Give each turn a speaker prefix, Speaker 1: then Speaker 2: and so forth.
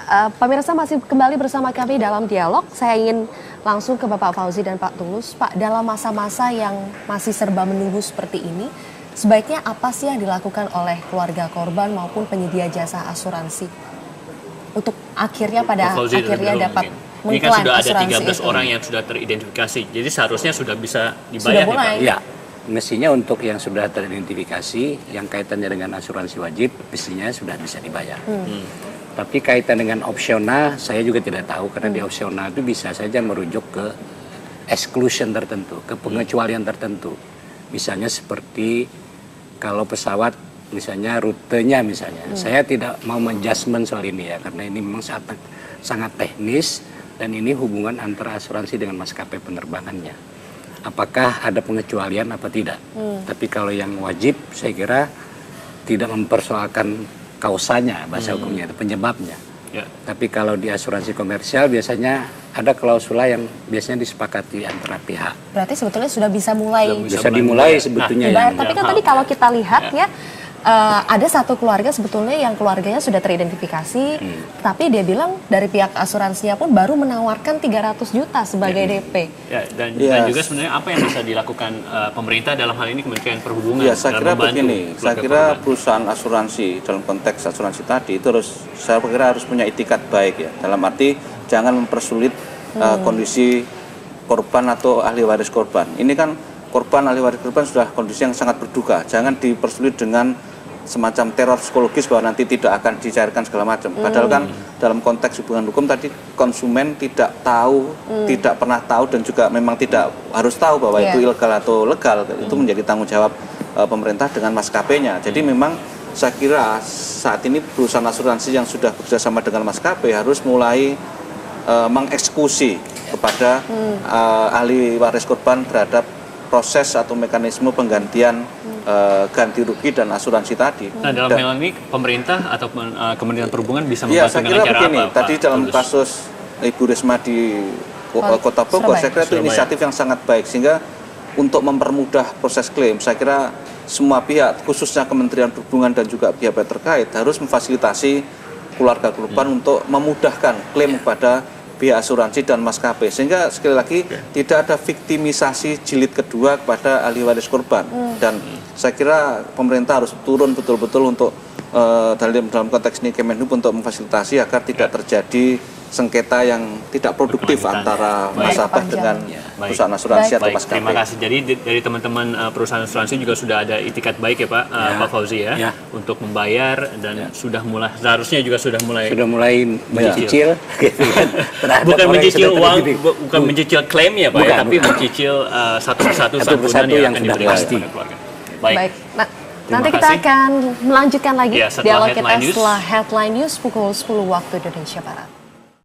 Speaker 1: Pemirsa masih kembali bersama kami dalam dialog. Saya ingin langsung ke Bapak Fauzi dan Pak Tulus. Pak, dalam masa-masa yang masih serba menunggu seperti ini, sebaiknya apa sih yang dilakukan oleh keluarga korban maupun penyedia jasa asuransi untuk akhirnya pada akhirnya dapat mengklaim asuransi?
Speaker 2: Ini kan sudah ada 13
Speaker 1: itu
Speaker 2: orang yang sudah teridentifikasi, jadi seharusnya sudah bisa dibayar.
Speaker 1: Sudah mulai.
Speaker 3: Ya, mestinya untuk yang sudah teridentifikasi, yang kaitannya dengan asuransi wajib, mestinya sudah bisa dibayar. Tapi kaitan dengan opsional, saya juga tidak tahu karena di opsional itu bisa saja merujuk ke exclusion tertentu, ke pengecualian tertentu. Misalnya seperti kalau pesawat, misalnya rutenya misalnya. Saya tidak mau menjudgment soal ini ya, karena ini memang sangat teknis dan ini hubungan antara asuransi dengan maskapai penerbangannya. Apakah ada pengecualian apa tidak? Tapi kalau yang wajib, saya kira tidak mempersoalkan kausanya, bahasa hukumnya itu penyebabnya.
Speaker 2: Ya.
Speaker 3: Tapi kalau di asuransi komersial biasanya ada klausula yang biasanya disepakati antara pihak.
Speaker 1: Berarti sebetulnya sudah bisa mulai.
Speaker 3: Bisa dimulai sebetulnya.
Speaker 1: Dibayar. Tapi kan tadi kalau kita lihat ya, ada satu keluarga sebetulnya yang keluarganya sudah teridentifikasi, tapi dia bilang dari pihak asuransinya pun baru menawarkan 300 juta sebagai DP.
Speaker 2: Ya, dan juga sebenarnya apa yang bisa dilakukan pemerintah dalam hal ini Kementerian Perhubungan?
Speaker 4: Ya, saya kira begini, saya kira perusahaan asuransi dalam konteks asuransi tadi itu saya kira harus punya itikat baik ya, dalam arti jangan mempersulit kondisi korban atau ahli waris korban. Ini kan korban, ahli waris korban sudah kondisi yang sangat berduka, jangan dipersulit dengan semacam teror psikologis bahwa nanti tidak akan dicairkan segala macam. Padahal kan dalam konteks hubungan hukum tadi konsumen tidak tahu, tidak pernah tahu dan juga memang tidak harus tahu bahwa itu ilegal atau legal. Itu menjadi tanggung jawab pemerintah dengan maskapainya. Jadi memang saya kira saat ini perusahaan asuransi yang sudah bekerjasama dengan maskapai harus mulai mengeksekusi kepada ahli waris korban terhadap proses atau mekanisme penggantian ganti rugi dan asuransi tadi.
Speaker 2: Nah, dalam hal ini pemerintah atau Kementerian Perhubungan bisa membantu dengan cara
Speaker 4: begini,
Speaker 2: apa?
Speaker 4: Tadi dalam kasus Ibu Risma di Kota Bogor, saya kira itu inisiatif yang sangat baik sehingga untuk mempermudah proses klaim, saya kira semua pihak, khususnya Kementerian Perhubungan dan juga pihak terkait harus memfasilitasi keluarga korban untuk memudahkan klaim kepada pihak asuransi dan maskapai, sehingga sekali lagi tidak ada viktimisasi jilid kedua kepada ahli waris korban. Dan saya kira pemerintah harus turun betul-betul untuk dalam konteks ini Kemenhub untuk memfasilitasi agar tidak terjadi sengketa yang tidak produktif antara nasabah dengan perusahaan asuransi atau maskapai.
Speaker 2: Terima kasih. Jadi dari teman-teman perusahaan asuransi juga sudah ada itikat baik ya Pak, Pak Fauzi ya, untuk membayar dan sudah mulai, seharusnya juga sudah mulai
Speaker 3: mencicil.
Speaker 2: Bukan mencicil uang, bukan mencicil klaim ya Pak, tapi mencicil satu persatu santunan yang akan diberikan kepada keluarga.
Speaker 1: Baik. Nah, nanti kita akan melanjutkan lagi dialog kita
Speaker 2: setelah
Speaker 1: setelah Headline News pukul 10 waktu Indonesia Barat.